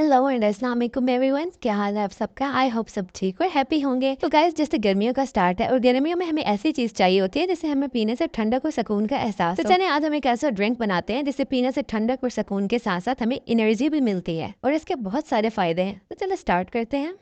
Hello and अस्सलाम वालेकुम everyone, क्या हाल है आप सबका। आई होप सब ठीक और हैप्पी होंगे। तो गाइस, जैसे गर्मियों का स्टार्ट है और गर्मियों में हमें ऐसी चीज चाहिए होती है जिससे हमें पीने से ठंडक और सुकून का एहसास हो। तो चलिए आज हम एक ऐसा ड्रिंक बनाते हैं जिससे पीने से ठंडक और सुकून के साथ साथ हमें एनर्जी भी मिलती है और इसके बहुत सारे फायदे हैं। तो चलो स्टार्ट करते हैं।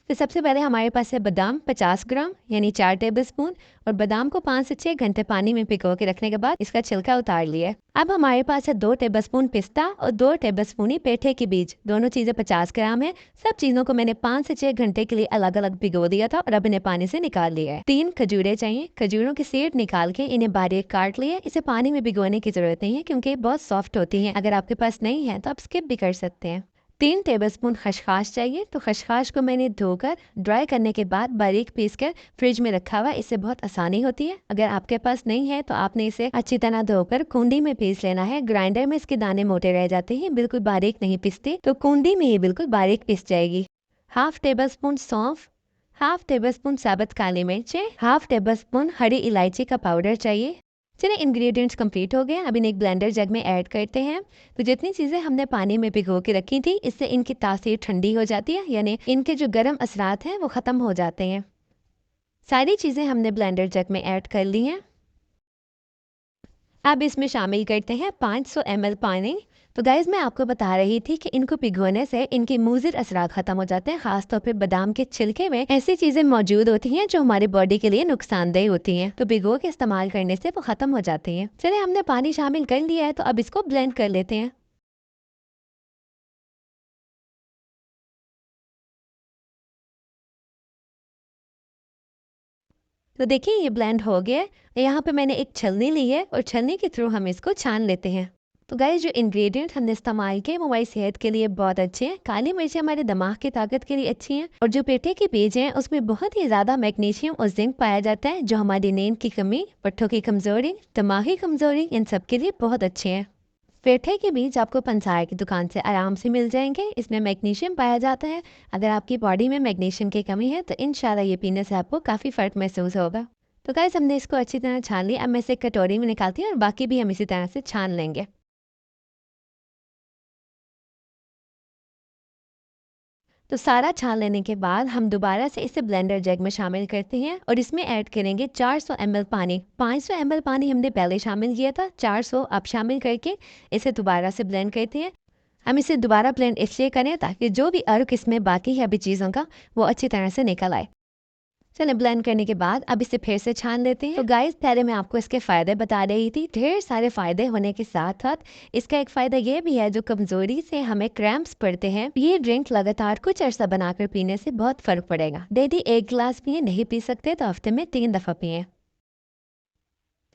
तो सबसे पहले हमारे पास है बादाम 50 ग्राम यानी 4 टेबल स्पून, और बादाम को 5 से 6 घंटे पानी में भिगो के रखने के बाद इसका छिलका उतार लिया। अब हमारे पास है 2 टेबल स्पून पिस्ता और 2 टेबल स्पून ही पेठे के बीज। दोनों चीजें 50 ग्राम है। सब चीजों को मैंने 5 से 6 घंटे के लिए अलग अलग भिगो दिया था और अब इन्हें पानी से निकाल लिया है। 3 खजूरें चाहिए। खजूरों की सीड निकाल के इन्हें बारीक काट लिया। इसे पानी में भिगोने की जरूरत नहीं है क्योंकि बहुत सॉफ्ट होती है। अगर आपके पास नहीं है तो आप स्किप भी कर सकते हैं। 3 टेबलस्पून खसखस चाहिए। तो खसखस को मैंने धोकर ड्राई करने के बाद बारीक पीस कर फ्रिज में रखा हुआ। इससे बहुत आसानी होती है। अगर आपके पास नहीं है तो आपने इसे अच्छी तरह धोकर कूंडी में पीस लेना है। ग्राइंडर में इसके दाने मोटे रह जाते हैं, बिल्कुल बारीक नहीं पिसते, तो कूंडी में ही बिल्कुल बारीक पिस जाएगी। हाफ टेबल स्पून सौंफ, हाफ टेबल स्पून साबुत काली मिर्चें, हाफ टेबल स्पून हरी इलायची का पाउडर चाहिए। चलिए इंग्रेडिएंट्स कंप्लीट हो गए। अब इन्हें एक ब्लेंडर जग में ऐड करते हैं। तो जितनी चीज़ें हमने पानी में भिगो के रखी थी इससे इनकी तासीर ठंडी हो जाती है, यानी इनके जो गर्म असरात हैं वो ख़त्म हो जाते हैं। सारी चीज़ें हमने ब्लेंडर जग में ऐड कर ली हैं। अब इसमें शामिल करते हैं 500 ml पानी। तो गाइज मैं आपको बता रही थी कि इनको भिगोने से इनके मुज़िर असरात ख़त्म हो जाते हैं। खासतौर पर बादाम के छिलके में ऐसी चीज़ें मौजूद होती हैं जो हमारी बॉडी के लिए नुकसानदेह होती हैं, तो भिगो के इस्तेमाल करने से वो ख़त्म हो जाती हैं। चलिए हमने पानी शामिल कर लिया है, तो अब इसको ब्लेंड कर लेते हैं। तो देखिए ये ब्लेंड हो गया। यहाँ पे मैंने एक छलनी ली है और छलनी के थ्रू हम इसको छान लेते हैं। तो गाइस जो इंग्रेडिएंट हमने इस्तेमाल किए वो हमारी सेहत के लिए बहुत अच्छे हैं। काली मिर्चें हमारे दिमाग की ताकत के लिए अच्छी हैं, और जो पेठे के बीज हैं उसमें बहुत ही ज़्यादा मैग्नीशियम और जिंक पाया जाता है जो हमारी नींद की कमी, पट्टों की कमज़ोरी, दिमागी कमज़ोरी, इन सब के लिए बहुत अच्छे हैं। पेठे के बीज आपको पंसार की दुकान से आराम से मिल जाएंगे। इसमें मैग्नीशियम पाया जाता है। अगर आपकी बॉडी में मैग्नीशियम की कमी है तो इंशाल्लाह ये पीने से आपको काफ़ी फ़र्क महसूस होगा। तो गाइस हमने इसको अच्छी तरह छान लिया। अब मैं इसे कटोरी में निकालती हूँ और बाकी भी हम इसी तरह से छान लेंगे। तो सारा छान लेने के बाद हम दोबारा से इसे ब्लेंडर जग में शामिल करते हैं और इसमें ऐड करेंगे 400 ml पानी। 500 ml पानी हमने पहले शामिल किया था, 400 अब शामिल करके इसे दोबारा से ब्लेंड करते हैं। हम इसे दोबारा ब्लेंड इसलिए करें ताकि जो भी अर्क इसमें बाकी है अभी चीज़ों का वो अच्छी तरह से निकल आए। चलिए ब्लेंड करने के बाद अब इसे फिर से छान लेते हैं। तो गाइस पहले मैं आपको इसके फ़ायदे बता रही थी। ढेर सारे फ़ायदे होने के साथ साथ इसका एक फ़ायदा ये भी है, जो कमज़ोरी से हमें क्रैम्प्स पड़ते हैं, ये ड्रिंक लगातार कुछ अर्सा बनाकर पीने से बहुत फ़र्क पड़ेगा। डेली 1 गिलास पिए, नहीं पी सकते तो हफ्ते में 3 दफ़ा पिए।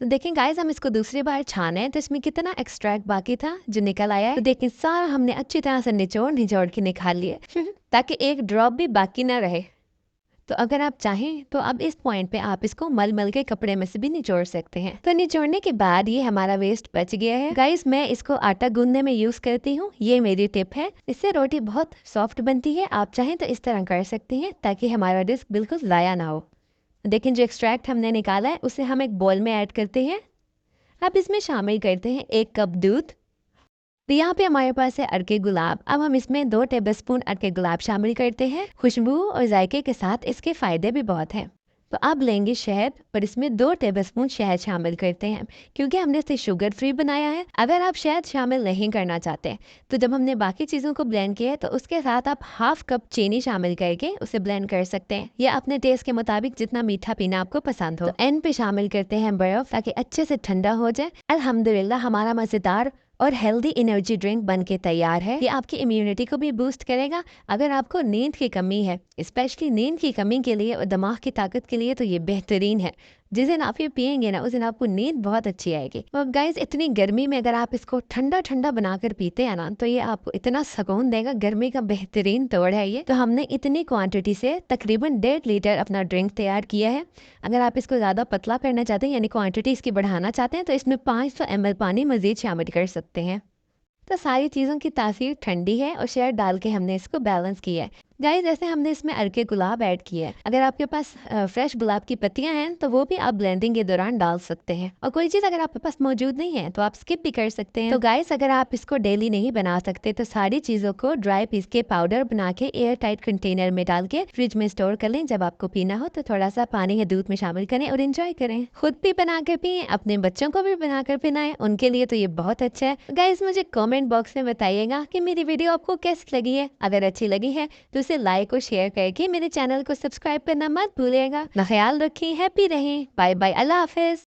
तो देखें गाइस हम इसको दूसरी बार छाने तो इसमें कितना एक्सट्रैक्ट बाकी था जो निकल आया है। तो देखें सारा हमने अच्छी तरह से निचोड़ निचोड़ के निकाल लिए ताकि एक ड्रॉप भी बाकी ना रहे। तो अगर आप चाहें तो अब इस पॉइंट पे आप इसको मल मल के कपड़े में से भी निचोड़ सकते हैं। तो निचोड़ने के बाद ये हमारा वेस्ट बच गया है। गाइस मैं इसको आटा गूंदने में यूज़ करती हूँ, ये मेरी टिप है। इससे रोटी बहुत सॉफ्ट बनती है। आप चाहें तो इस तरह कर सकते हैं ताकि हमारा डिस्क बिल्कुल ज़ाया ना हो। देखें जो एक्सट्रैक्ट हमने निकाला है उसे हम एक बोल में ऐड करते हैं। अब इसमें शामिल करते हैं 1 कप दूध। तो यहाँ पे हमारे पास है अरके गुलाब। अब हम इसमें 2 टेबलस्पून अरके गुलाब शामिल करते हैं। खुशबू और जायके के साथ इसके फ़ायदे भी बहुत हैं। तो अब लेंगे शहद और इसमें 2 टेबलस्पून शहद शामिल करते हैं क्योंकि हमने इसे शुगर फ्री बनाया है। अगर आप शहद शामिल नहीं करना चाहते तो जब हमने बाकी चीज़ों को ब्लेंड किया है तो उसके साथ आप हाफ कप चीनी शामिल करके उसे ब्लेंड कर सकते हैं, या अपने टेस्ट के मुताबिक जितना मीठा पीना आपको पसंद हो। तो एंड पे शामिल करते हैं बर्फ़ ताकि अच्छे से ठंडा हो जाए। अल्हम्दुलिल्लाह हमारा मज़ेदार और हेल्दी एनर्जी ड्रिंक बन के तैयार है। ये आपकी इम्यूनिटी को भी बूस्ट करेगा। अगर आपको नींद की कमी है, स्पेशली नींद की कमी के लिए और दिमाग की ताकत के लिए, तो ये बेहतरीन है। जिस दिन आप ये पियेंगे ना उस दिन आपको नींद बहुत अच्छी आएगी। और गाइस इतनी गर्मी में अगर आप इसको ठंडा ठंडा बनाकर पीते हैं ना तो ये आपको इतना सुकून देगा। गर्मी का बेहतरीन तोड़ है ये। तो हमने इतनी क्वांटिटी से तकरीबन 1.5 लीटर अपना ड्रिंक तैयार किया है। अगर आप इसको ज़्यादा पतला करना चाहते हैं यानी क्वांटिटी इसकी बढ़ाना चाहते हैं तो इसमें 500 ml पानी मज़ीद शामिल कर सकते हैं। तो सारी चीज़ों की तासीर ठंडी है और शहद डाल के हमने इसको बैलेंस किया है। गाइस जैसे हमने इसमें अर्के गुलाब ऐड किया है, अगर आपके पास फ्रेश गुलाब की पत्तियां हैं तो वो भी आप ब्लेंडिंग के दौरान डाल सकते हैं, और कोई चीज़ अगर आपके पास मौजूद नहीं है तो आप स्किप भी कर सकते हैं। तो गाइस अगर आप इसको डेली नहीं बना सकते तो सारी चीज़ों को ड्राई पीस के पाउडर बना के एयर टाइट कंटेनर में डाल के फ्रिज में स्टोर कर लें। जब आपको पीना हो तो थोड़ा सा पानी या दूध में शामिल करें और एंजॉय करें। खुद भी बनाकर पिए, अपने बच्चों को भी बनाकर पिलाएं, उनके लिए तो ये बहुत अच्छा है। गाइस मुझे कमेंट बॉक्स में बताइएगा कि मेरी वीडियो आपको कैसी लगी है। अगर अच्छी लगी है तो उसे लाइक और शेयर करके मेरे चैनल को सब्सक्राइब करना मत भूलिएगा। अपना ख्याल रखें, हैप्पी रहें, बाय बाय, अल्लाह हाफिज।